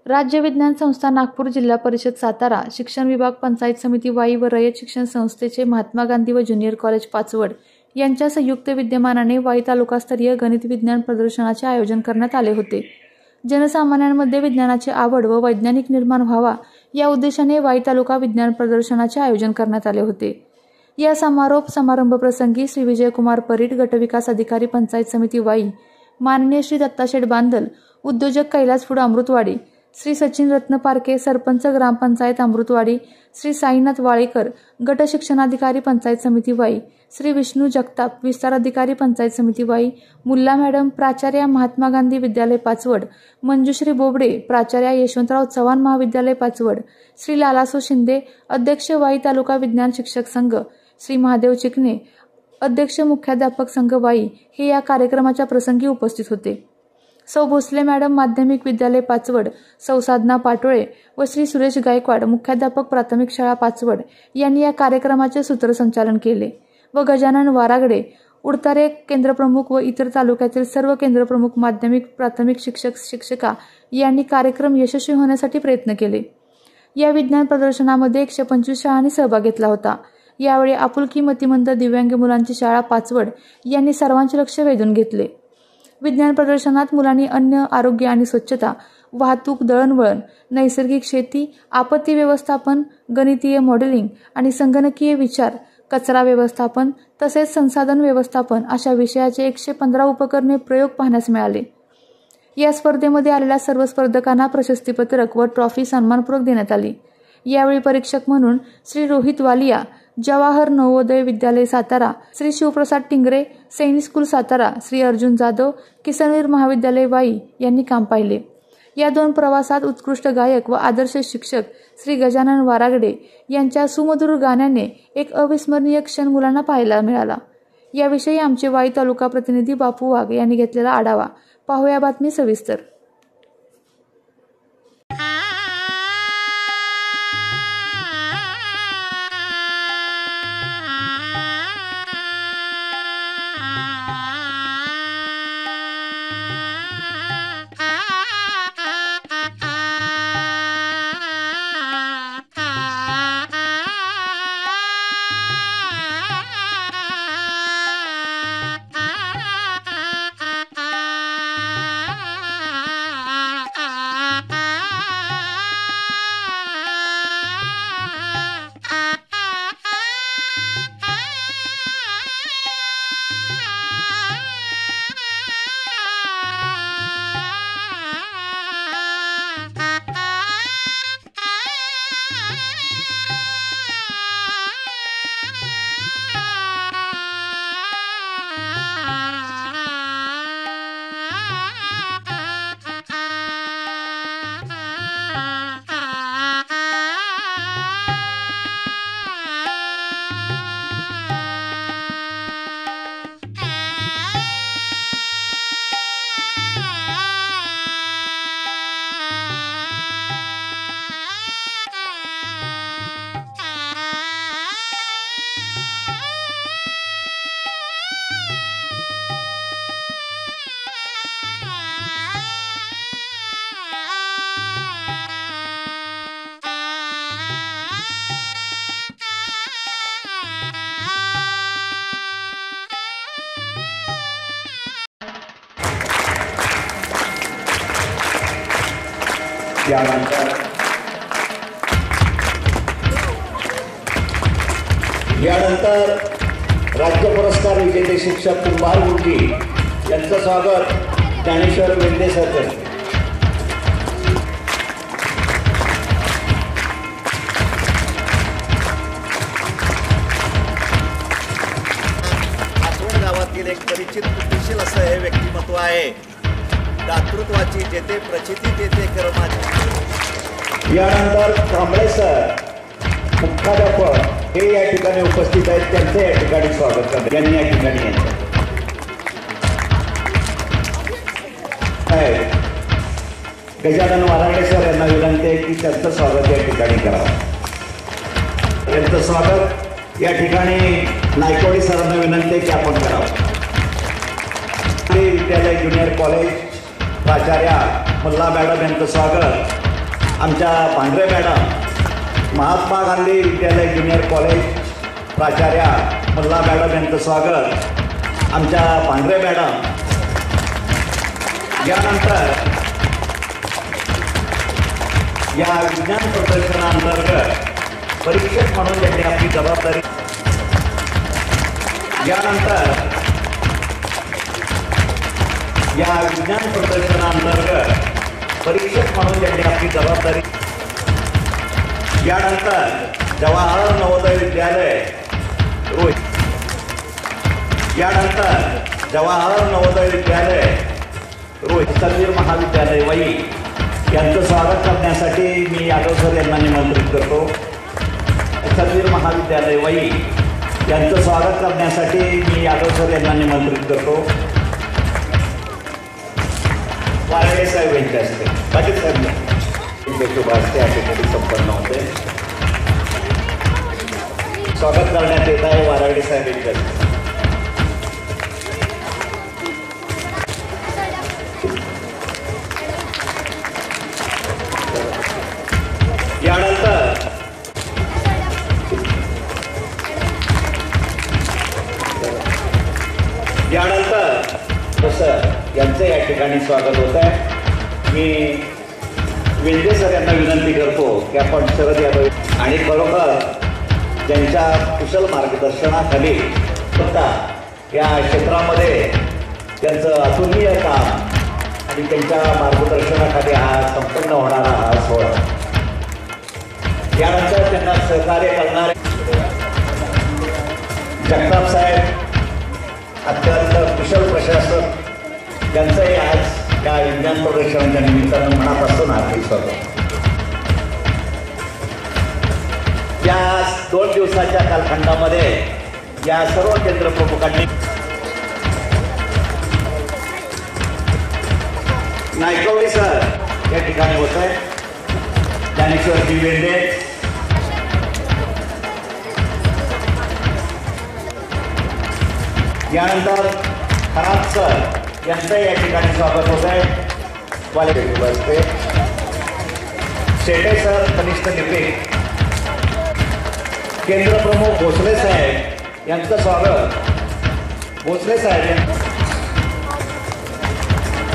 राज्य विज्ञान संस्था नागपूर, जिल्हा परिषद सातारा, शिक्षण विभाग, पंचायत समिती वाई व रयत शिक्षण संस्थेचे महात्मा गांधी व ज्युनियर कॉलेज पाचवड यांच्या संयुक्त विद्यमानाने वाई तालुकास्तरीय गणित विज्ञान प्रदर्शनाचे आयोजन करण्यात आले होते। जनसामान्यांमध्ये विज्ञानाची आवड व वैज्ञानिक निर्माण व्हावा या उद्देशाने वाई तालुका विज्ञान प्रदर्शनाचे आयोजन करण्यात आले होते। या समारंभ प्रसंगी श्री विजयकुमार परीट, गटविकास अधिकारी, पंचायत समिती वाई, माननीय श्री दत्ताशेठ बांदल, उद्योजक कैलास फूड अमृतवाडी, श्री सचिन रत्न पारखे, सरपंच ग्रामपंचायत अमृतवाडी, श्री साईनाथ वाळेकर, गट शिक्षणाधिकारी, पंचायत समिती वाई, श्री विष्णू जगताप, विस्तार अधिकारी, पंचायत समिती वाई, मुल्ला मॅडम, प्राचार्य, महात्मा गांधी विद्यालय पाचवड, मंजुश्री बोबडे, प्राचार्य, यशवंतराव चव्हाण महाविद्यालय पाचवड, श्री लालासो शिंदे, अध्यक्ष वाई तालुका विज्ञान शिक्षक संघ, श्री महादेव चिकणे, अध्यक्ष मुख्याध्यापक संघ वाई हे या कार्यक्रमाच्या प्रसंगी उपस्थित होते। सौ भोसले मॅडम, माध्यमिक विद्यालय पाचवड, सौ साधना पाटोळे व श्री सुरेश गायकवाड, मुख्याध्यापक प्राथमिक शाळा पाचवड यांनी या कार्यक्रमाचे सूत्रसंचालन केले व गजानन वारागडे, उडतारे केंद्रप्रमुख व इतर तालुक्यातील सर्व केंद्रप्रमुख, माध्यमिक प्राथमिक शिक्षक शिक्षिका यांनी कार्यक्रम यशस्वी होण्यासाठी प्रयत्न केले। या विज्ञान प्रदर्शनामध्ये 125 शाळांनी सहभाग घेतला होता। यावेळी आपुलकी मतिमंद दिव्यांग मुलांची शाळा पाचवड यांनी सर्वांचे लक्ष वेधून घेतले। विज्ञान प्रदर्शनात मुलांनी अन्न, आरोग्य आणि स्वच्छता, वाहतूक, दळणवळण, नैसर्गिक शेती, आपत्ती व्यवस्थापन, गणितीय मॉडेलिंग आणि संगणकीय विचार, कचरा व्यवस्थापन तसेच संसाधन व्यवस्थापन अशा विषयाचे 115 उपकरणे प्रयोग पाहण्यास मिळाले। या स्पर्धेमध्ये आलेल्या सर्व स्पर्धकांना प्रशस्तीपत्रक व ट्रॉफी सन्मानपूर्वक देण्यात आली। यावेळी परीक्षक म्हणून श्री रोहित वालिया, जवाहर नवोदय विद्यालय सातारा, श्री शिवप्रसाद टिंगरे, सैनिक स्कूल सातारा, श्री अर्जुन जाधव, किसनवीर महाविद्यालय वाई यांनी काम पाहिले। या दोन प्रवासात उत्कृष्ट गायक व आदर्श शिक्षक श्री गजानन वारागडे यांच्या सुमधुर गाण्याने एक अविस्मरणीय क्षण मुलांना पाहायला मिळाला। याविषयी आमचे वाई तालुका प्रतिनिधी बापू वाघ यांनी घेतलेला आढावा पाहूया बातमी सविस्तर। यानंतर राज्य पुरस्कार विजेते शिक्षक कुंभार गुरुजी यांचं स्वागत ज्ञानेश्वर वेंदे सर करते। पाचवड गावातील एक परिचित बुद्धिशील असं हे व्यक्तिमत्व आहे। दातृत्वाची जेथे प्रचिती तेथे कर्माची। यानंतर कांबळे सर मुख्याध्यापक हे या ठिकाणी उपस्थित आहेत, त्यांचे या ठिकाणी स्वागत करतात। यांनी या ठिकाणी यायचं गजानन वारागडे सर यांना विनंती आहे की त्यांचं स्वागत या ठिकाणी करावं। त्यांचं स्वागत या ठिकाणी नायकवाडी सरांना विनंती आहे की आपण करावं। विद्यालय ज्युनियर कॉलेज प्राचार्य मुल्ला मॅडम यांचं स्वागत आमच्या भांगरे मॅडम, महात्मा गांधी विद्यालय ज्युनियर कॉलेज प्राचार्या मुल्ला मॅडम यांचं स्वागत. आमच्या भांगरे मॅडम. यानंतर या विज्ञान प्रदर्शनाअंतर्गत परीक्षक म्हणून त्यांनी आपली जबाबदारी. यानंतर या विज्ञान प्रदर्शनाअंतर्गत परीक्षक म्हणून त्यांनी आपली जबाबदारी. यानंतर जवाहर नवोदय विद्यालय रोहित. यानंतर जवाहर नवोदय विद्यालय रोहित समीर महाविद्यालय वाई यांचं स्वागत करण्यासाठी मी यादव सर यांना निमंत्रित करतो. समीर महाविद्यालय वाई यांचं स्वागत करण्यासाठी मी यादव सर यांना निमंत्रित करतो. वारडे साहेब यांच्या हस्ते पाटील साहेब यांचे शुभ हस्ते या ठिकाणी संपन्न होते. स्वागत करण्यात येत आहे वारडे साहेब यांच्या हस्ते. यानंतर सर यांचं या ठिकाणी स्वागत होत आहे. मी वेंदे सर यांना विनंती करतो की आपण शरद यादव आणि खरोखर ज्यांच्या कुशल मार्गदर्शनाखाली सुद्धा या क्षेत्रामध्ये त्यांचं अतुलनीय काम आणि त्यांच्या मार्गदर्शनाखाली हा संपन्न होणारा हा सोहळा. यानंतर त्यांना सहकार्य करणारे जगताप साहेब, अत्यंत कुशल प्रशासक, त्यांचंही आज या विज्ञान प्रदर्शनाच्या निमित्तानं मनापासून हार्दिक स्वागत. या 2 दिवसाच्या कालखंडामध्ये या सर्व केंद्र प्रमुखांनी नायकवडी सर या ठिकाणी होत आहे, ज्ञानेश्वर जी वेंडे, यानंतर खरात सर यांचं या ठिकाणी स्वागत होत आहे. वाले शेटे सर कनिष्ठ लिपिक, केंद्र प्रमुख भोसले साहेब यांचं स्वागत. भोसले साहेब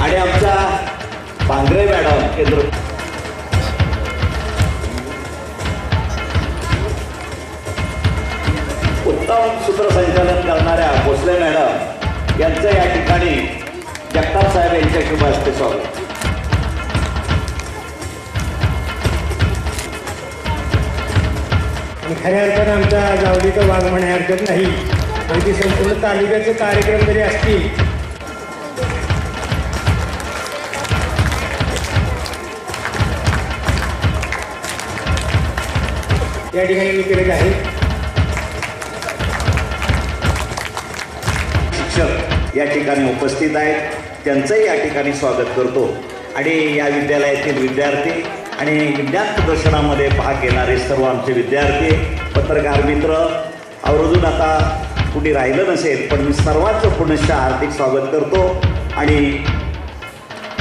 आणि आमच्या भांगरे मॅडम केंद्र उत्तम सूत्रसंचालन करणाऱ्या भोसले मॅडम यांचं या ठिकाणी जगताप साहेब यांच्या शुभ हस्ते स्वागत. खऱ्या अर्थानं आमच्या जावडीचं वाघ म्हणे हरकत नाही. अगदी संपूर्ण तालुक्याचे कार्यक्रम जरी असतील या ठिकाणी मी केलेले आहे. शिक्षक या ठिकाणी उपस्थित आहेत, त्यांचंही या ठिकाणी स्वागत करतो. आणि या विद्यालयातील विद्यार्थी आणि विज्ञान प्रदर्शनामध्ये भाग घेणारे सर्व आमचे विद्यार्थी, पत्रकार मित्र, आवर्जून आता कुणी राहिलं नसेल पण मी सर्वांचं पुनश्च हार्दिक स्वागत करतो. आणि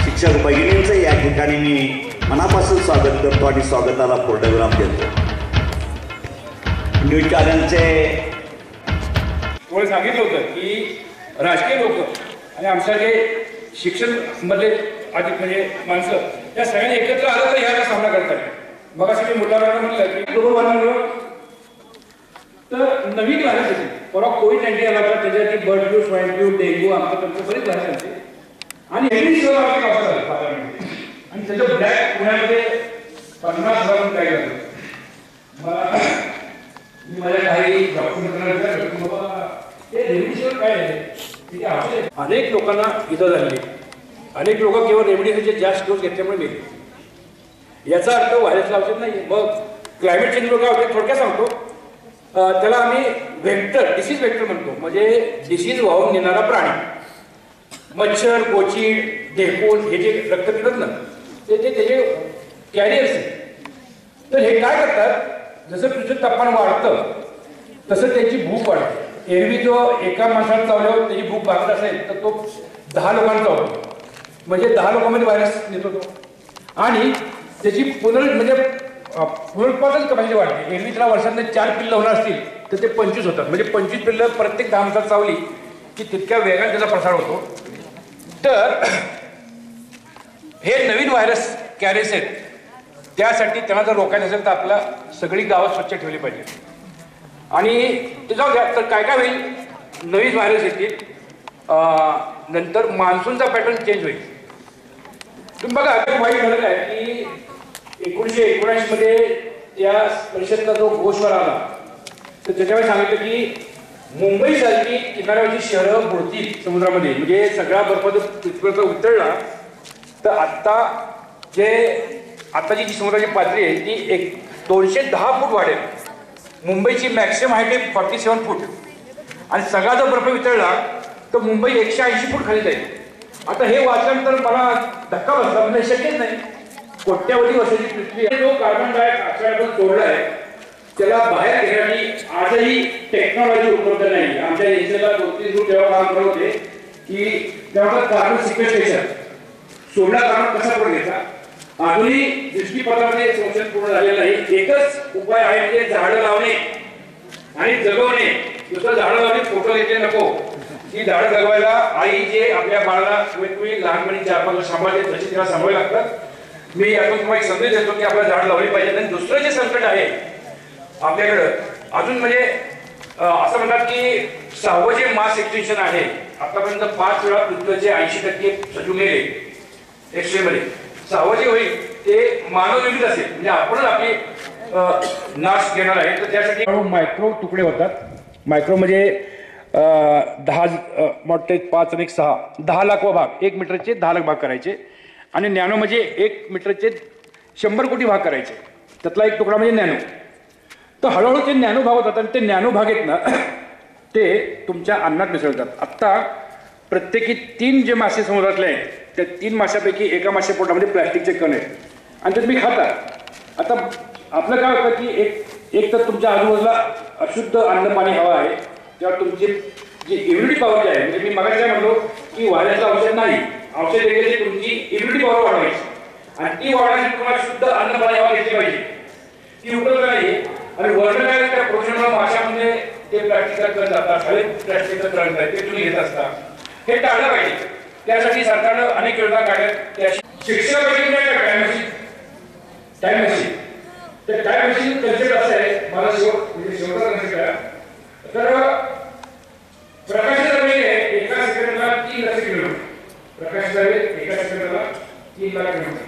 शिक्षक भगिनींचं या ठिकाणी मी मनापासून स्वागत करतो आणि स्वागताला पूर्णविराम देतो. न्यूज चॅनलचे थोडं सांगितलं होतं की राजकीय लोक आणि आमच्याकडे शिक्षणमधले अधिक म्हणजे माणसं या सगळ्यांनी एकत्र आलं तर ह्याचा सामना करतात. मग असं मी मुलांना म्हटलं की ग्लोबल वॉर्मिंगमुळे तर नवीन व्हायरस होते. परवा कोविड-19 आला होता, त्याच्यात bird flu, swine flu, dengue, आमचं बरेच व्हायरस होते. आणि हेवी सगळं आपली अवसर झालं पात्रामध्ये. आणि त्याचं ब्लॅक पुण्यामध्ये 50,000 काय झालं. मला मी माझ्या काही डॉक्टर बाबा हे रेमडिसिव्हिर काय आहे. अनेक लोकांना इजा झाली. अनेक लोक केवळ रेमडिसिव्हिरचे जास्त डोस घेतल्यामुळे मेले. याचा अर्थ व्हायरसला औषध नाही. मग क्लायमेट चेंज काय होते थोडक्यात सांगतो. त्याला आम्ही व्हेक्टर, डिसीज व्हेक्टर म्हणतो. म्हणजे डिसीज वाहून नेणारा प्राणी. मच्छर, गोचीड, ढेकूळ हे जे रक्त पितात ना ते त्याचे कॅरियर्स आहेत. तर हे काय करतात, जसं तुझं तापमान वाढतं तसं त्याची भूक वाढते. एरवी जो एका माणसाला चावल्यावर त्याची भूक भागत असेल तर तो 10 लोकांना चावतो. म्हणजे 10 लोकांमध्ये व्हायरस नेतो तो. आणि त्याची पुनरुत्पादन कपाशी वाढते. एरवी त्याला वर्षातून 4 पिल्लं होणार असतील तर ते 25 होतात. म्हणजे 25 पिल्लं प्रत्येक 10 मिनिटात चावली की तितक्या वेगाने त्याचा प्रसार होतो. तर हे नवीन व्हायरस कॅरेस आहेत, त्यासाठी त्यांना जर रोखायचं असेल तर आपला सगळी गावं स्वच्छ ठेवली पाहिजे. आणि ते जाऊ द्या, तर काय काय होईल, नवीन व्हायरस येतील, नंतर मान्सूनचा पॅटर्न चेंज होईल. तुम्ही बघा, वाईट झालेलं आहे की 1979 मध्ये त्या परिषदेचा जो घोषवारा आला तर त्याच्यामध्ये सांगितलं की मुंबईसारखी किनाऱ्यावरची शहरं बुडतील समुद्रामध्ये, म्हणजे सगळा बर्फ जर पृथ्वीवर उतरला तर आताची जी समुद्राची पातळी आहे ती 210 फूट वाढेल. मुंबईची मॅक्सिमम हाईट आहे 47 फूट आणि सगळा जर बर्फ वितळला तर मुंबई 180 फूट खाली जाईल. आता हे वाचल्यानंतर मला धक्का बसला, म्हणजे शक्यच नाही. कोट्यावधी वर्षाची पृथ्वी जो कार्बन डायऑक्साईड आपण सोडला आहे त्याला बाहेर घेण्याची आजही टेक्नॉलॉजी उपलब्ध नाही. आमच्या देशाला 2-3 रूट जेव्हा काम करत होते की तेव्हा कार्बन सिक्वेस्ट्रेशन सोडला कार्बन कसा पण घ्यायचा, अजूनही दृष्टीपथामध्ये संशोधन पूर्ण झालेलं नाही. एकच उपाय आहे, म्हणजे झाडं लावणे आणि जगवणे. दुसरं झाडं लावणे फोटो घेतले नको, ही झाडं जगवायला आई जे आपल्या बाळाला तुम्ही लहानपणी 4-5 वर्ष सांभाळते तशी तिला सांभाळावी लागतात. मी यातून तुम्हाला एक संदेश देतो की आपल्याला झाड लावली पाहिजे. आणि दुसरं जे संकट आहे आपल्याकडं अजून, म्हणजे असं म्हणतात की 6वं जे मास एक्सटेन्शन आहे, आतापर्यंत 5 वेळा पृथ्वीचे 80% सजीव मेले एक्सट्रीमध्ये. 6वं जे होईल ते मानवनिर्मित असेल, म्हणजे आपणच आपली नाश घेणार आहे. तर त्यासाठी मायक्रो तुकडे होतात. मायक्रो म्हणजे 10 मोठे 5 आणि 6 10 लाख भाग, 1 मीटरचे 10 लाख भाग करायचे. आणि नॅनो म्हणजे 1 मीटरचे 100 कोटी भाग करायचे. त्यातला एक तुकडा म्हणजे नॅनो. तर हळूहळू ते नॅनो भाग होतात आणि ते नॅनो भाग आहेत ना ते तुमच्या अन्नात मिसळतात. आत्ता प्रत्येकी 3 जे मासे समुद्रातले आहेत त्या 3 माशापैकी एका मासे पोटामध्ये प्लॅस्टिकचे कण आहेत आणि ते तुम्ही खाता. आता आपलं काय होतं की एक तर तुमच्या आजूबाजूला अशुद्ध अन्न पाणी हवा आहे, तेव्हा तुमची जी इम्युनिटी पॉवर जी आहे, म्हणजे मी मगाशी काय म्हणलो की व्हायरसचं औषध नाही, औषध वेगळे तुमची इम्युनिटी पॉवर वाढवायची आणि ती वाढवायची तुम्हाला शुद्ध अन्न पाणी हवा घेतली पाहिजे. ती उपलब्ध नाही. आणि वर्ण काय त्या प्रोफेशनल भाषामध्ये ते प्लॅस्टिकचा कण जातात, हवेत प्लॅस्टिकचं कण आहे ते तुम्ही घेत असता, हे टाळलं पाहिजे. त्यासाठी सरकारनं अनेक योजना काढल्या. शिक्षणापैकी टाइम मशीन, तर टाइम मशीन कन्सेप्ट असं आहे, मला शेवटचा कन्सेप्ट आहे. तर प्रकाशाचा वेग आहे एका सेकंदाला 3 लाख किलोमीटर. प्रकाशाचा वेग एका सेकंदाला 3 लाख किलोमीटर.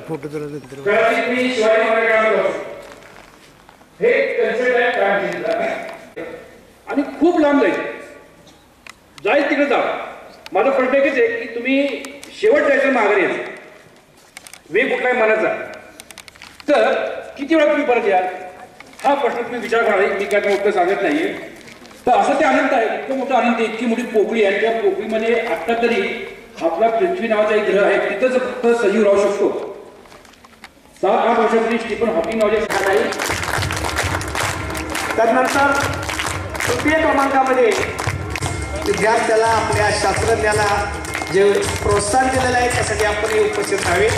फोटो तुम्ही शिवाजी महाराजांना हे कन्सेप्ट आहे टाइम मशीनचा. आणि खूप लांब जाईल तिकडे जा. माझं प्रश्न एकच आहे की तुम्ही शेवट जायचं माघारी यायचं, वेग कुठलाय मनाचा, तर किती वेळा तुम्ही परत याल हा प्रश्न तुम्ही विचार करा. मी काय उत्तर सांगत नाहीये. तर असं ते आनंद आहे, इतकं मोठं आनंद आहे, इतकी मोठी पोकळी आहे. त्या पोकळीमध्ये आता तरी आपला पृथ्वी नावाचा एक ग्रह आहे, तिथंच फक्त सजीव राहू शकतो. 7-8 वर्षापूर्वी स्टीफन हॉकिंग नावाचे नाही. त्यानंतर तृतीय क्रमांकामध्ये विद्यार्थ्याला आपल्या शास्त्रज्ञाला जे प्रोत्साहन दिलेलं आहे त्यासाठी आपण उपस्थित राहावे.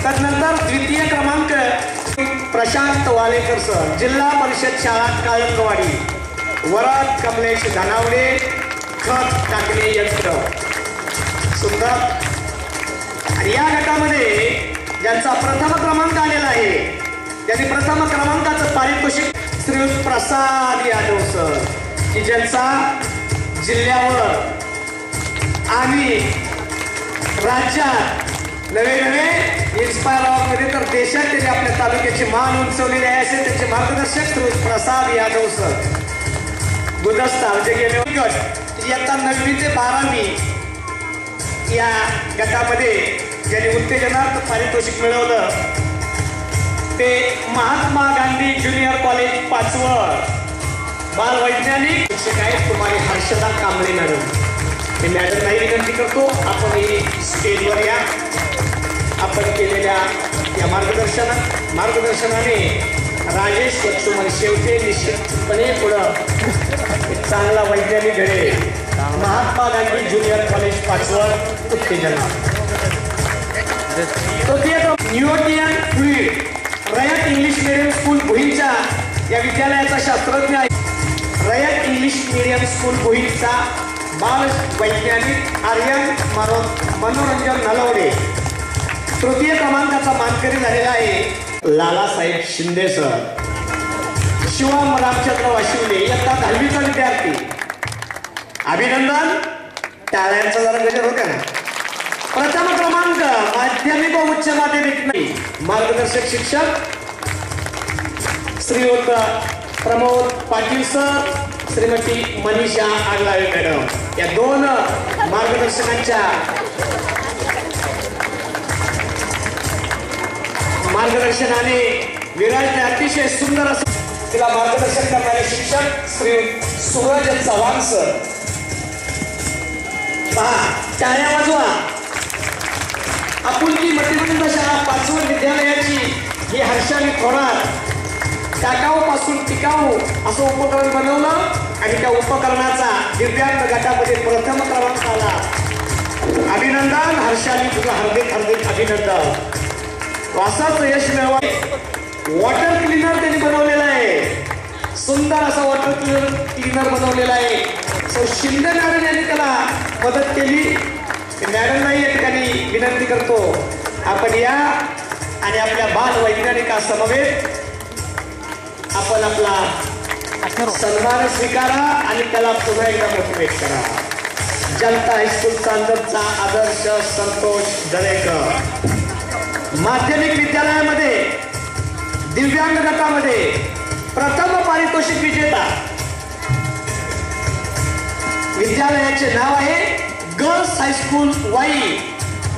त्यानंतर द्वितीय क्रमांक प्रशांत वालेकर सर, जिल्हा परिषद शाळा काळंगवाडी, वरात कमलेश धनावडे, खत टाकणे यंत्र. सुंदर. आणि या गटामध्ये ज्यांचा प्रथम क्रमांक आलेला आहे त्यांनी प्रथम क्रमांकाचं पारितोषिक श्री प्रसाद यादव सर, की ज्यांचा जिल्ह्यावर आणि राज्यात नवे इन्स्पायर मध्ये तर देशात त्यांनी आपल्या तालुक्याची मान उंचवलेली आहे. असे त्यांचे मार्गदर्शक श्री प्रसाद यादव सर. गुलदस्ता म्हणजे गेले गट इयत्ता 9वी ते 12वी या गटामध्ये ज्यांनी उत्तेजनार्थ पारितोषिक मिळवलं ते महात्मा गांधी ज्युनियर कॉलेज 5वर बाल वैज्ञानिक शिक्षक आहेत कुमारी हर्षदा कांबळे मॅडम. ते मॅडम नाही विनंती करतो आपण स्टेजवर या. आपण केलेल्या या मार्गदर्शनाने राजेश लक्ष्मण शेवटे निश्चितपणे पुढं एक चांगला वैज्ञानिक घडेल. महात्मा गांधी ज्युनियर कॉलेज 5वर उत्तेजना. तृतीय न्यूटन फ्लुइड रयत इंग्लिश मीडियम स्कूल भुईंचा या विद्यालयाचा शास्त्रज्ञ आहे. रयत इंग्लिश मीडियम स्कूल भुईंचा बाल वैज्ञानिक आर्यन मनोरंजन नलवडे तृतीय क्रमांकाचा मानकरी झालेला आहे. लालासाहेब शिंदे सर. शिवम रामचंद्र वाशिवले इयत्ता 10वीचा विद्यार्थी. अभिनंदन. टाळ्यांचा जरा गजर होत्या ना. प्रथम क्रमांक माध्यमिक व उच्च माध्यमिक मार्गदर्शक शिक्षक श्रीयुत प्रमोद पाटील सर, श्रीमती मनीषा आगलावे मॅडम या दोन मार्गदर्शकांच्या मार्गदर्शनाने विराजने अतिशय सुंदर असं तिला मार्गदर्शन करणारे शिक्षक श्री सूरज चव्हाण सर. टाळ्या वाजवा. आपुलकी मतिमंद शाळा पाचवड विद्यालयाची ही हर्षाली थोरात टाकाऊ पासून टिकाऊ असं उपकरण बनवलं आणि त्या उपकरणाचा दिव्यांग गटामध्ये प्रथम क्रमांक आला. अभिनंदन हर्षाली, तुझं हार्दिक हार्दिक अभिनंदन. असाच यश मिळवा. वॉटर क्लीनर त्यांनी बनवलेला आहे. सुंदर असा वॉटर क्लीनर बनवलेला आहे. सो शिंदे मॅडम यांनी त्याला मदत केली. मॅडमला या ठिकाणी विनंती करतो आपण या आणि आपल्या बाल वैज्ञानिकासमवेत आपण आपला सन्मान स्वीकारा आणि त्याला पुन्हा एकदा मोटिवेट करा. जनता हायस्कूल चांदरचा आदर्श संतोष दरेकर. माध्यमिक विद्यालयामध्ये दिव्यांग गटामध्ये प्रथम पारितोषिक विजेता. विद्यालयाचे नाव आहे गर्ल्स हायस्कूल वाई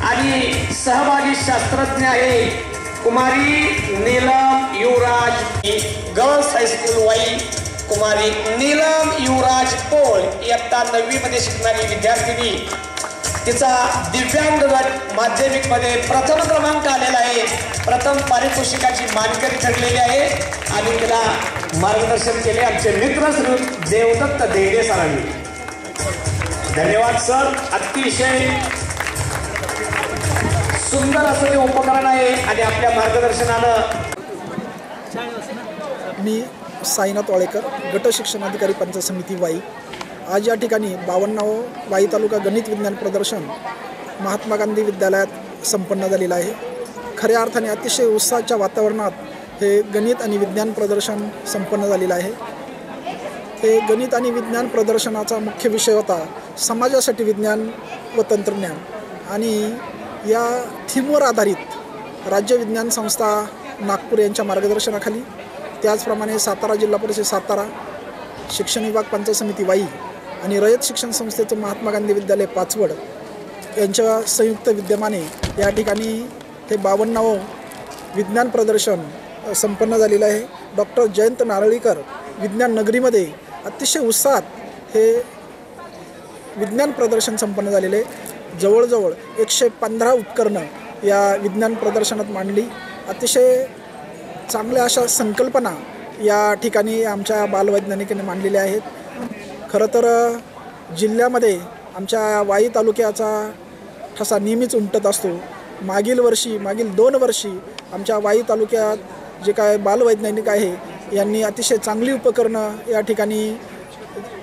आणि सहभागी शास्त्रज्ञ आहे कुमारी नीलम युवराज. गर्ल्स हायस्कूल वाई कुमारी नीलम युवराज पोल इयत्ता 9वी मध्ये शिकणारी विद्यार्थिनी. तिचा दिव्यांग गट माध्यमिक मध्ये प्रथम क्रमांक आलेला आहे. प्रथम पारितोषिकाची मानकरी ठरलेली आहे आणि तिला मार्गदर्शन केले आमचे मित्र श्री देवदत्त देगडे सरांनी. धन्यवाद सर. अतिशय सुंदर असं ते उपकरण आहे आणि आपल्या मार्गदर्शनानं. मी साईनाथ वाळेकर, गट शिक्षणाधिकारी पंचायत समिती वाई. आज या ठिकाणी 52वे वाई तालुका गणित विज्ञान प्रदर्शन महात्मा गांधी विद्यालयात संपन्न झालेलं आहे. खऱ्या अर्थाने अतिशय उत्साहाच्या वातावरणात हे गणित आणि विज्ञान प्रदर्शन संपन्न झालेलं आहे. हे गणित आणि विज्ञान प्रदर्शनाचा मुख्य विषय होता समाजासाठी विज्ञान व तंत्रज्ञान. आणि या थीमवर आधारित राज्य विज्ञान संस्था नागपूर यांच्या मार्गदर्शनाखाली, त्याचप्रमाणे सातारा जिल्हा परिषद सातारा, शिक्षण विभाग पंचायत समिती वाई आणि रयत शिक्षण संस्थेचं महात्मा गांधी विद्यालय पाचवड यांच्या संयुक्त विद्यमाने या ठिकाणी हे 52वे विज्ञान प्रदर्शन संपन्न झालेलं आहे. डॉक्टर जयंत नारळीकर विज्ञान नगरीमध्ये अतिशय उत्साहात हे विज्ञान प्रदर्शन संपन्न झालेले. जवळजवळ 115 उपकरणं या विज्ञान प्रदर्शनात मांडली. अतिशय चांगल्या अशा संकल्पना या ठिकाणी आमच्या बालवैज्ञानिकांनी मांडलेल्या आहेत. खरं तर जिल्ह्यामध्ये आमच्या वाई तालुक्याचा ठसा नेहमीच उमटत असतो. मागील 2 वर्षी आमच्या वाई तालुक्यात जे काय बालवैज्ञानिक आहे यांनी अतिशय चांगली उपकरणं या ठिकाणी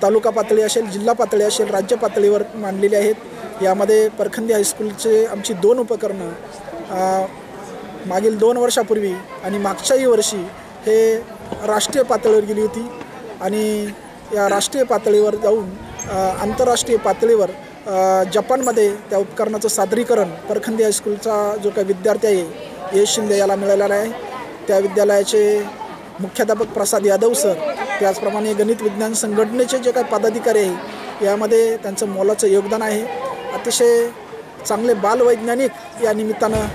तालुका पातळी असेल, जिल्हा पातळी असेल, राज्य पातळीवर मांडलेली आहेत. यामध्ये परखंदी हायस्कूलचे आमची 2 उपकरणं मागील 2 वर्षापूर्वी आणि मागच्याही वर्षी हे राष्ट्रीय पातळीवर गेली होती आणि या राष्ट्रीय पातळीवर जाऊन आंतरराष्ट्रीय पातळीवर जपानमध्ये त्या उपकरणाचं सादरीकरण परखंदी हायस्कूलचा जो काही विद्यार्थी आहे यश शिंदे याला मिळालेला आहे. त्या विद्यालयाचे मुख्याध्यापक प्रसाद यादव सर, त्याचप्रमाणे गणित विज्ञान संघटनेचे जे काही पदाधिकारी आहे यामध्ये त्यांचं मोलाचं योगदान आहे. अतिशय चांगले बालवैज्ञानिक या निमित्तानं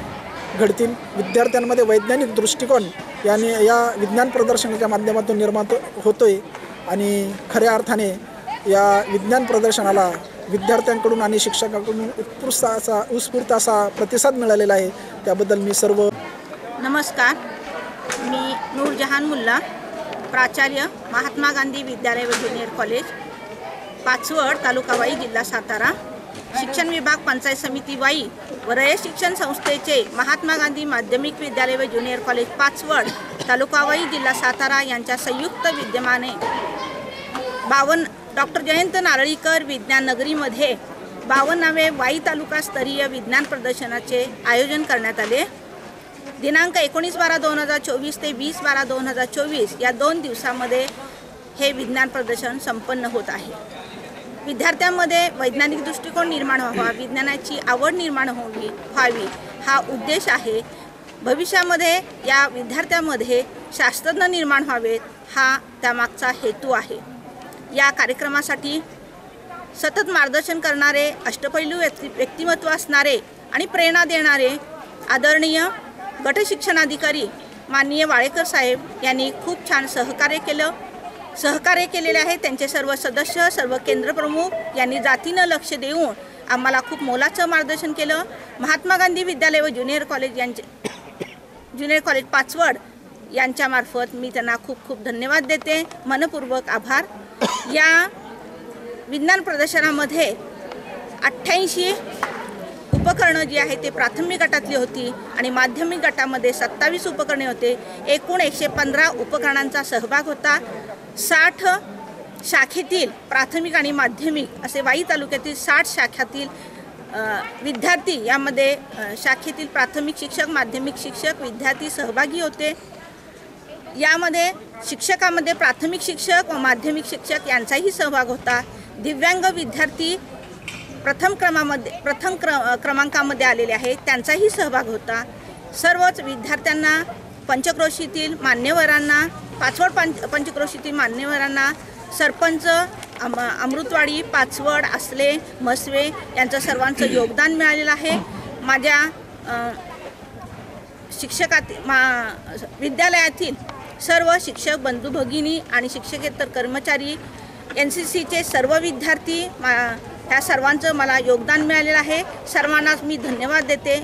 घडतील. विद्यार्थ्यांमध्ये वैज्ञानिक दृष्टिकोन याने या विज्ञान प्रदर्शनाच्या माध्यमातून निर्माण होतो आहे आणि खऱ्या अर्थाने या विज्ञान प्रदर्शनाला विद्यार्थ्यांकडून आणि शिक्षकांकडून उत्स्फूर्त असा प्रतिसाद मिळालेला आहे. त्याबद्दल मी सर्व. नमस्कार, मी नूरजहान मुल्ला, प्राचार्य महात्मा गांधी विद्यालय व ज्युनियर कॉलेज पाचवड, तालुका वाई, जिल्हा सातारा. शिक्षण विभाग पंचायत समिती वाई व रयत शिक्षण संस्थेचे महात्मा गांधी माध्यमिक विद्यालय व ज्युनियर कॉलेज पाचवड तालुका वाई जिल्हा सातारा यांच्या संयुक्त विद्यमाने डॉक्टर जयंत नारळीकर विज्ञान नगरीमध्ये 52वे वाई तालुका स्तरीय विज्ञान प्रदर्शनाचे आयोजन करण्यात आले। दिनांक 19/12/2024 ते 20/12/2024 या 2 दिवसामध्ये हे विज्ञान प्रदर्शन संपन्न होत आहे। विद्यार्थ्यांमध्ये वैज्ञानिक दृष्टिकोन निर्माण व्हावा, विज्ञानाची आवड निर्माण व्हावी हा उद्देश आहे। भविष्यामध्ये या विद्यार्थ्यांमध्ये शास्त्रज्ञ निर्माण व्हावेत हा त्यामागचा हेतू आहे। या कार्यक्रमासाठी सतत मार्गदर्शन करणारे, अष्टपैलू व्यक्तिमत्व असणारे आणि प्रेरणा देणारे आदरणीय गट शिक्षणाधिकारी माननीय वाळेकर साहेब यांनी खूप छान सहकार्य केलेले आहे। त्यांचे सर्व सदस्य, सर्व केंद्रप्रमुख यांनी जातीनं लक्ष देऊन आम्हाला खूप मोलाचं मार्गदर्शन केलं। महात्मा गांधी विद्यालय व ज्युनियर कॉलेज पाचवड यांच्यामार्फत मी त्यांना खूप खूप धन्यवाद देते, मनपूर्वक आभार। या विज्ञान प्रदर्शनामध्ये 88 उपकरणं जी आहे ते प्राथमिक गटातली होती आणि माध्यमिक गटामध्ये 27 उपकरणे होते। एकूण 115 उपकरणांचा सहभाग होता। 60 शाखेतील प्राथमिक आणि माध्यमिक असे वाई तालुक्यातील 60 शाखातील विद्यार्थी यामध्ये शाखेतील प्राथमिक शिक्षक, माध्यमिक शिक्षक, विद्यार्थी सहभागी होते। यामध्ये शिक्षकामध्ये प्राथमिक शिक्षक व माध्यमिक शिक्षक यांचाही सहभाग होता। दिव्यांग विद्यार्थी प्रथम क्रमांकामध्ये आलेले आहेत त्यांचाही सहभाग होता। सर्वच विद्यार्थ्यांना, पंचक्रोशीतील मान्यवरांना, पाचवड पंचक्रोशीतील मान्यवरांना, सरपंच अमृतवाडी, पाचवड, आसले, मसवे यांचं सर्वांचं योगदान मिळालेलं आहे। माझ्या विद्यालयातील सर्व शिक्षक बंधू भगिनी आणि शिक्षकेतर कर्मचारी, NCCचे सर्व विद्यार्थी, ह्या सर्वांचं मला योगदान मिळालेलं आहे। सर्वांनाच मी धन्यवाद देते।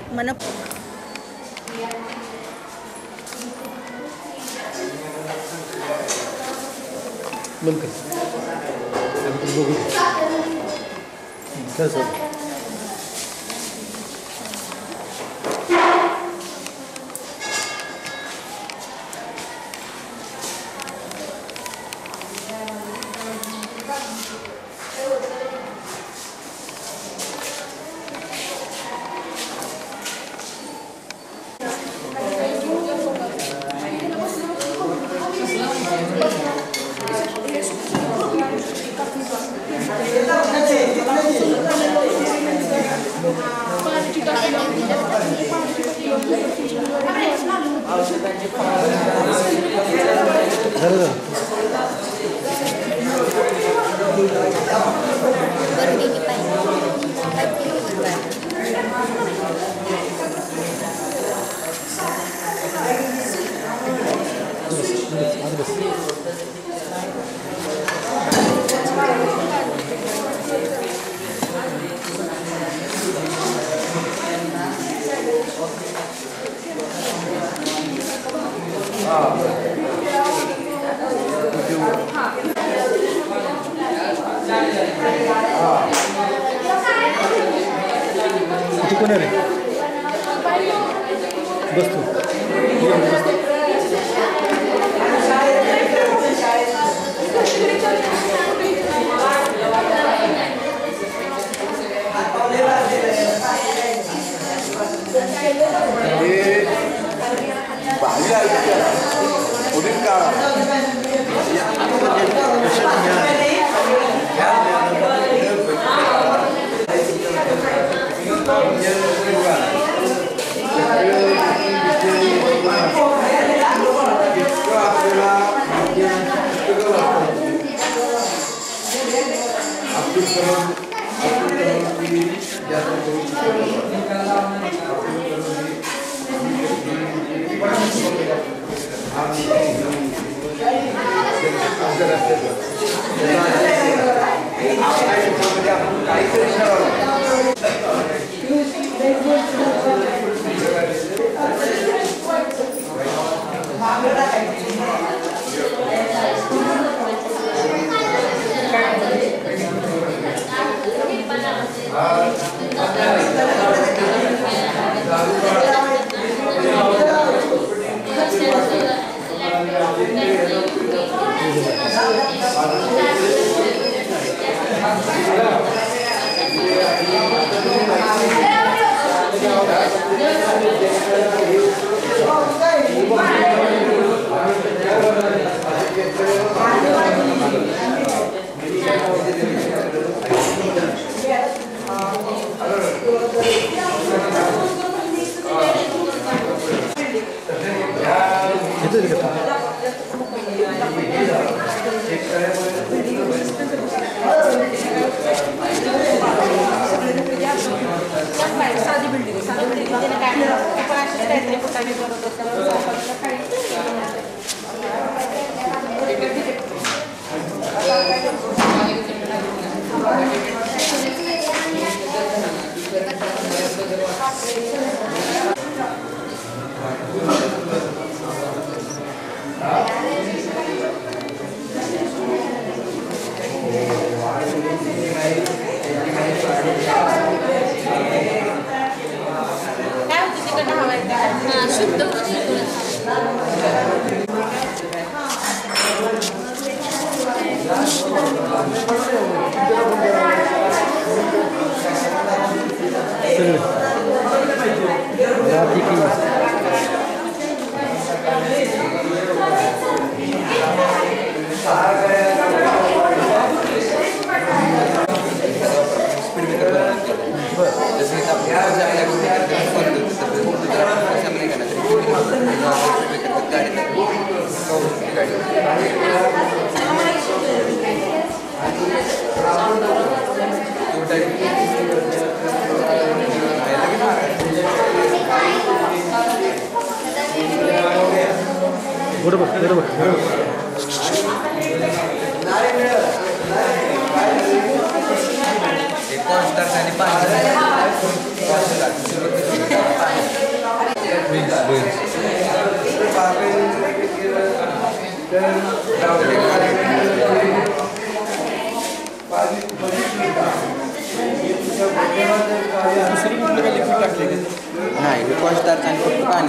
नाही कॉस्टार आणि फक्त पाणी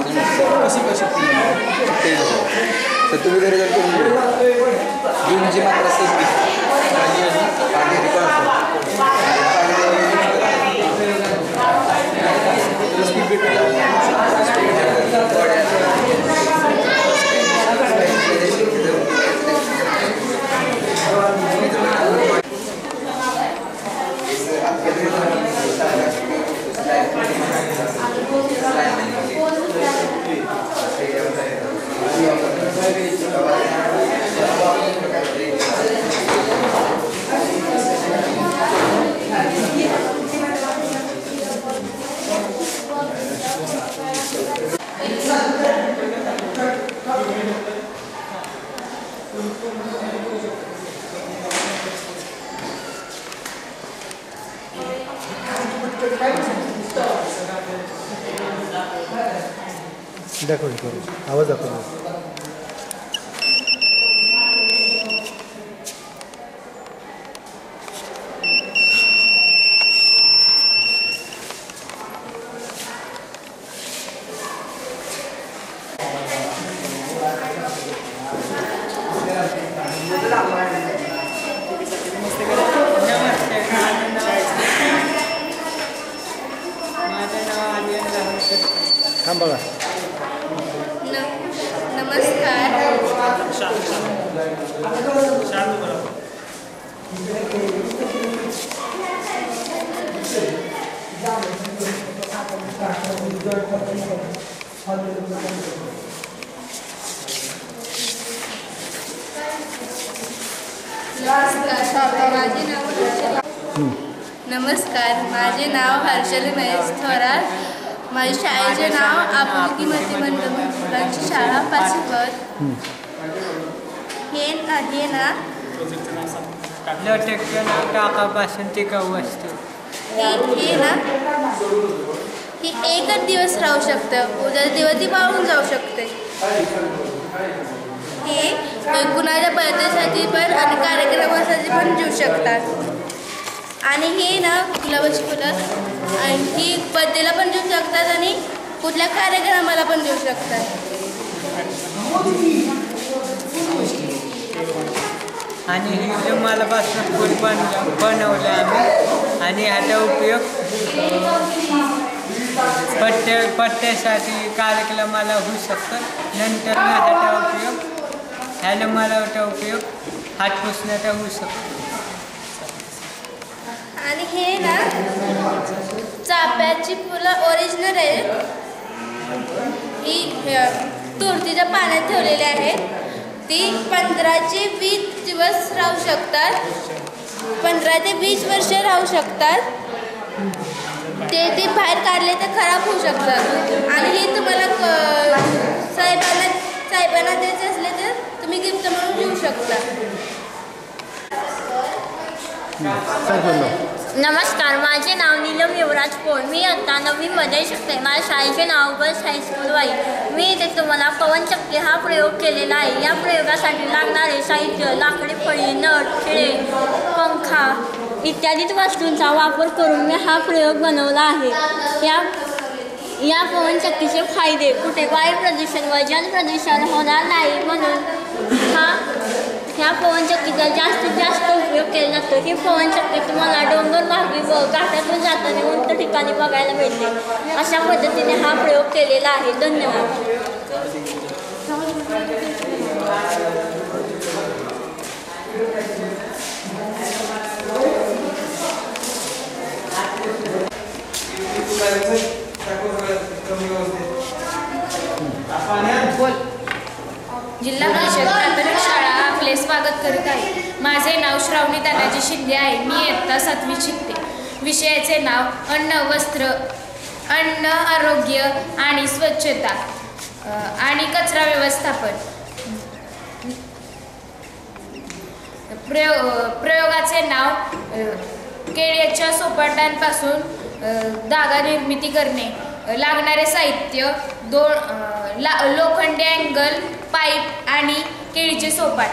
कशी कशी तर तुम्ही घरी जर करून जी मात्रा दाखव आवाज दाखव. थांब बघा. नमस्कार. नमस्कार, माझे नाव हर्षली महेश थोरात. माझ्या शाळेचे नाव आपुलकी मतिमंद मुलांची शाळा पाचवड. हे ना टाका बासंती गाव असतो. हे ना हे एकच दिवस राहू शकतं, उद्या दिवस ती पाळून जाऊ शकते. हे कुणाच्या बर्थडेसाठी पण आणि कार्यक्रमासाठी पण देऊ शकतात. आणि हे ना गुलाबाची फुलं आणखी बर्थडेला पण देऊ शकतात आणि कुठल्या कार्यक्रमाला पण देऊ शकतात. आणि हे रुमालापासून फूल बनवलं आम्ही आणि ह्याचा उपयोग पट्ट्यासाठी कार्यक्रमाला होऊ शकतं. नंतर माझा उपयोग ह्याला मला उपयोग हात पुसण्याचा होऊ शकतो. आणि हे ना चाफ्याची फुलं ओरिजिनल आहे. ही तुळशीच्या पाण्यात ठेवलेली आहेत. ती 15 ते 20 दिवस राहू शकतात. 15 ते 20 वर्ष राहू शकतात. ते बाहेर काढले तर खराब होऊ शकतात. आणि हे तुम्हाला साहेबांना द्यायचे असले तर तुम्ही गिफ्ट म्हणून घेऊ शकता. नमस्कार, माझे नाव नीलम युवराज पोळ. मी आता 9वीमध्ये शिकते. माझ्या शाळेचे नाव गर्ल्स हायस्कूल वाई. मी इथे तुम्हाला पवनचक्की हा प्रयोग केलेला आहे. या प्रयोगासाठी लागणारे साहित्य लाकडी फळी, नट, खिळे, पंखा इत्यादी वस्तूंचा वापर करून मी हा प्रयोग बनवला आहे. या पवनचक्कीचे फायदे: कुठे वायू प्रदूषण व जल प्रदूषण होणार नाही म्हणून ह्या पवनचक्कीचा जास्तीत जास्त उपयोग केला जातो. ही पवनचक्की तुम्हाला डोंगर मार्गी व घाटातून जाताना उंच ठिकाणी बघायला मिळते. अशा पद्धतीने हा प्रयोग केलेला आहे. धन्यवाद. जिल्हा परिषद प्राथमिक शाळा आपले स्वागत करीत आहे. माझे नाव श्रावणी तानाजी शिंदे आहे. मी इयत्ता 7वीत शिकते. विषयाचे नाव अन्न, आरोग्य आणि स्वच्छता आणि कचरा व्यवस्थापन. प्रयोगाचे नाव केळ्याच्या सोपाट्यांपासून धागा निर्मिती करणे. लागणारे साहित्य लोखंडी अँगल, पाईप आणि केळीचे सोपाट.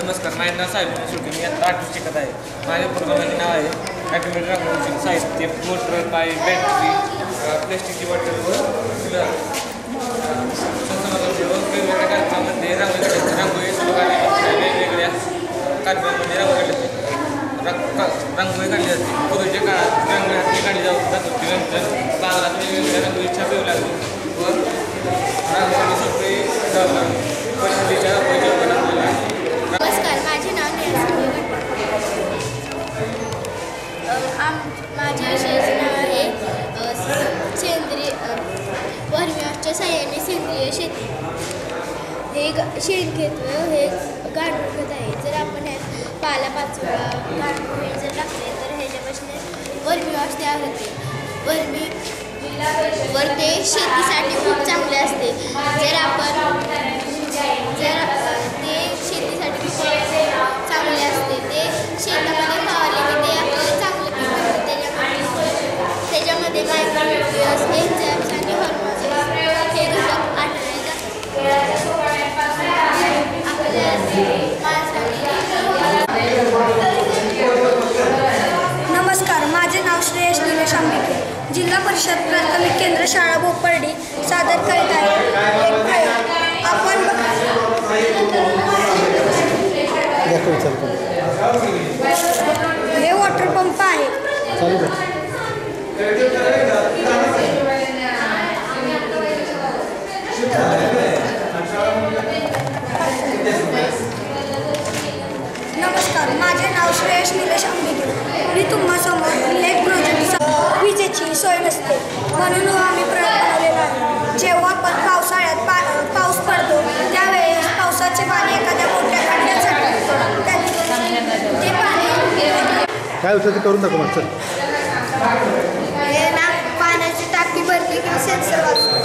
नमस्कार, माझे नाव साहेब शेवटी. मी आता 8वीत शिकत आहे. माझ्या प्रोग्रामाचे नाव आहे ॲटोमॅटिक रांगोळीचे साहित्य: मोटर, पाईप, बॅटरी, प्लॅस्टिकची बॉटल व फुलं. वेगवेगळ्या कार्यक्रमामध्ये रांगोळी सुरू करण्यासाठी वेगवेगळ्या कार्यक्रमामध्ये रांगोळी काढली जाते. पूर्वीच्या काळात रांगोळी हाती काढली जात होती. नंतर बाजारात वेगवेगळ्या रांगोळी छापवी लागली व रांगोळी सगळी परिस्थितीच्या नमस्कार, माझे नाव माझ्या विषयाचे नाव आहे वर्मीच्या साह्याने सेंद्रिय शेती. हे शेणखत हे गांडूळखत आहे. जर आपण पालापाचोळा गांडूळ हे जर टाकले तर ह्याच्यापासून वर्मीवास तयार होते. वर ते शेतीसाठी खूप चांगले असते. जर ते शेतीसाठी खूप चांगले असते. ते शेतामध्ये फवारले की ते आपल्याला चांगलं पीक मिळतं. त्याच्यामध्ये मायक्रोन्यूट्रियन्स, एन्झाइम्स आणि हॉर्मोन्स हे घटक आढळले जातात. नमस्कार, माझे नाव श्रेयश निलेश आंबेकर. जिल्हा परिषद प्राथमिक केंद्र शाळा भोपर्डी सादर करीत आहे एक प्रयोग. आपण हे वॉटर पंप आहे. नमस्कार, माझे नाव श्रेयश निलेश आंबेकर. मी तुम्हासमोर एक प्रोजेक्ट विजेची सोय नसते म्हणून आम्ही प्रयोग बनवलेला आहे. जेव्हा पण पावसाळ्यात पाऊस पडतो त्यावेळेस पावसाचे पाणी एखाद्या मोठ्या खड्ड्यात साठवतो. ते पाणी काय होतं ते करून दाखव मग. हे ना पाण्याची टाकी भरली की सेन्सर वाजतो.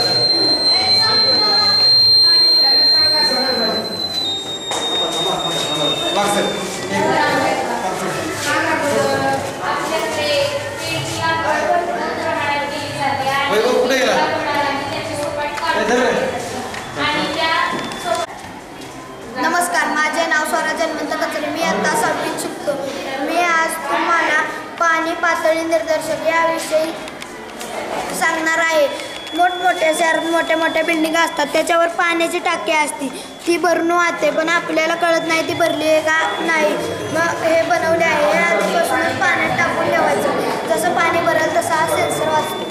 पातळी निर्देशक याविषयी सांगणार आहे. मोठमोठ्या शहरात मोठ्या मोठ्या बिल्डिंग असतात, त्याच्यावर पाण्याची टाकी असते, ती भरून वाहते, पण आपल्याला कळत नाही ती भरली आहे का नाही. मग हे बनवले आहे, हे आधीपासूनच पाण्यात टाकून ठेवायचं, जसं पाणी भरेल तसा हा सेन्सर वाचतो.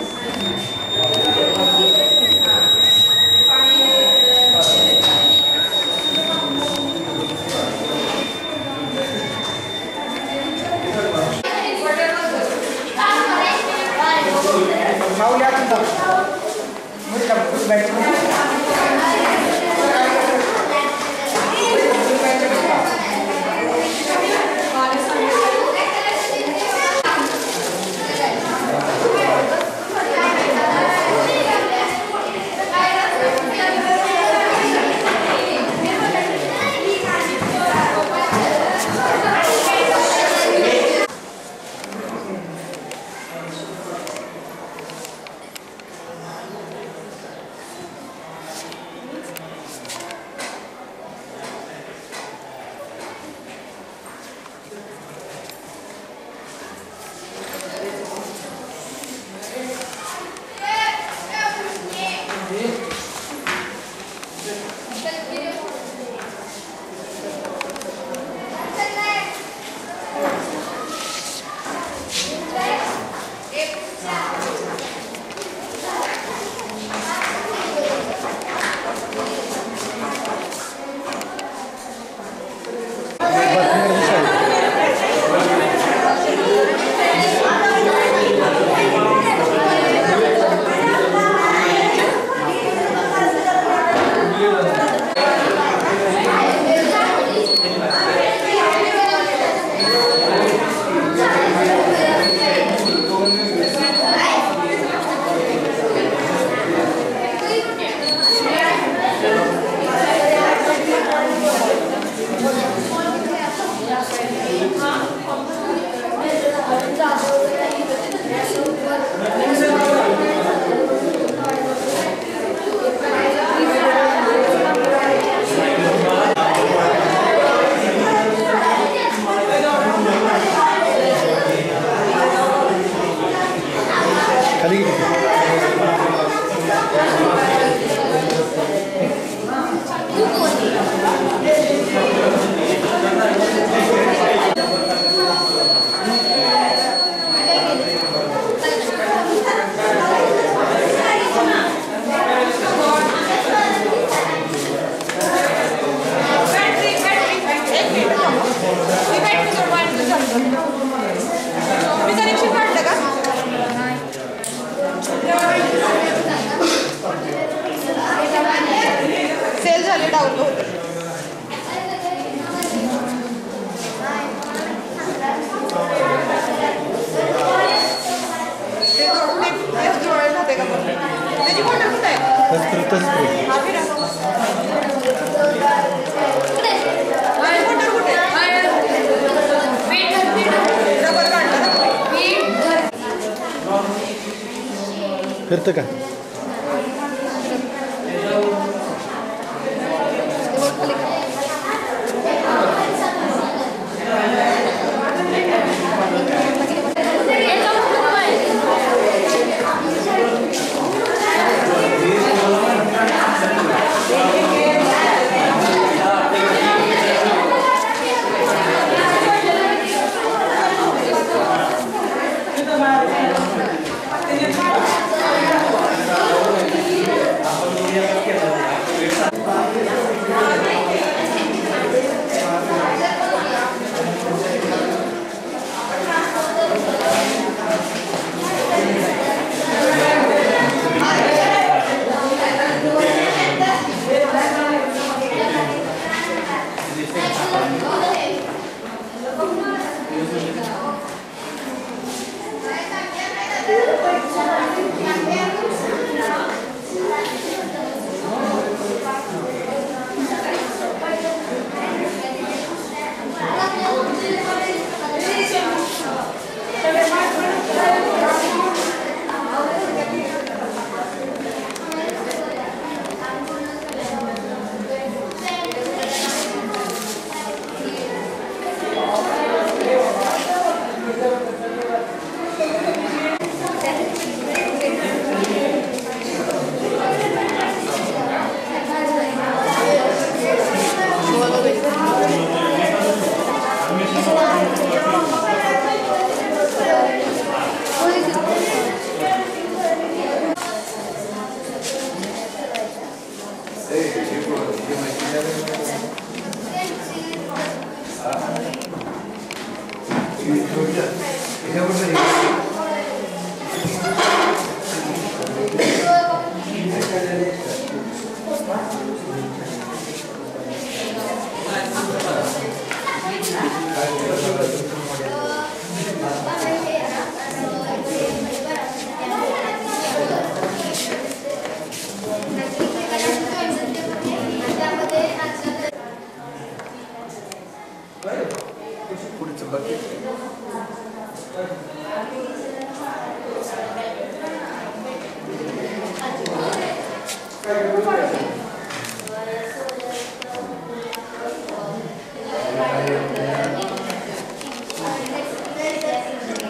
फिरतं का?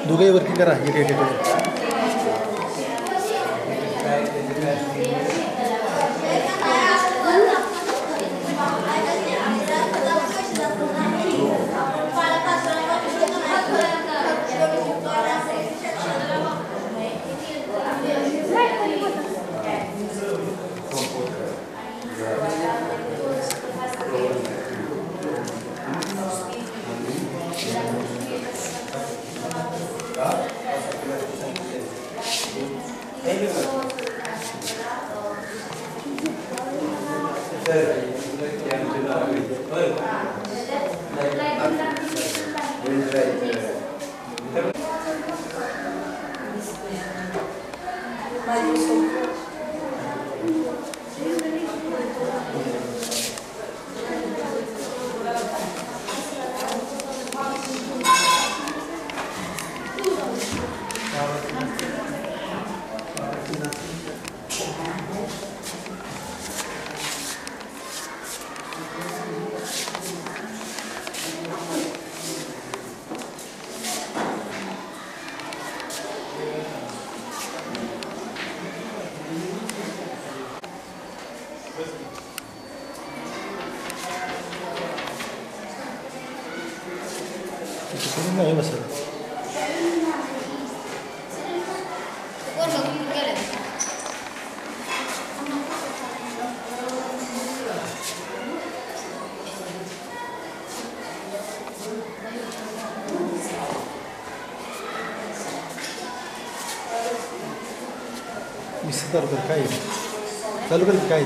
दोघे वर्किंग करा एक एक नाही बसत. मिस्टर काय चालू कर काय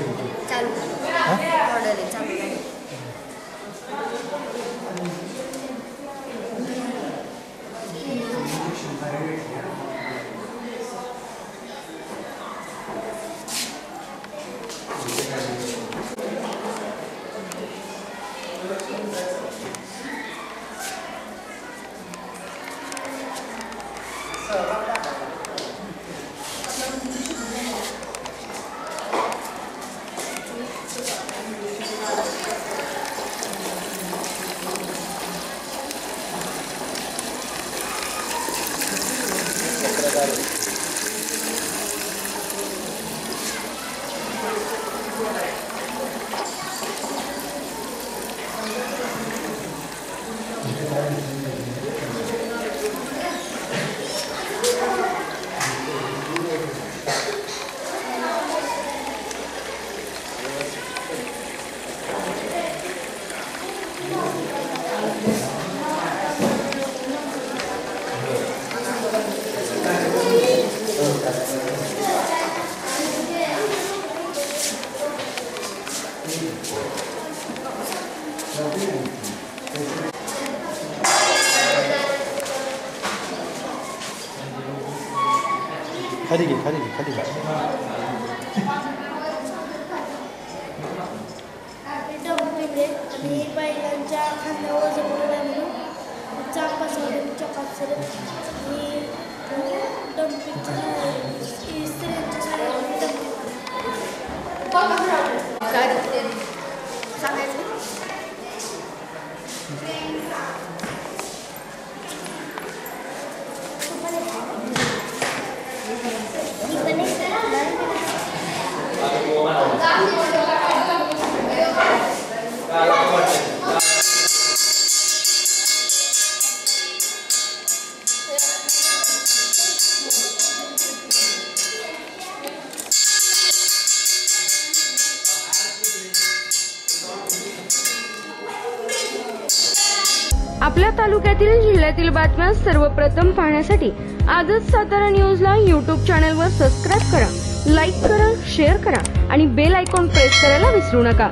खाली घे खाली घे खाली घे. आणि बैलांच्या खांद्यावर जमवलं म्हणून चाक बसवले चपात आणि डम्पिंगची स्त्रियांच्या सांगायचं आपल्या तालुक्यातील जिल्ह्यातील बातम्या सर्वप्रथम पाहण्यासाठी आजच सातारा न्यूजला YouTube चॅनलवर सबस्क्राईब करा, लाईक करा, शेअर करा आणि बेल आयकॉन प्रेस करायला विसरू नका.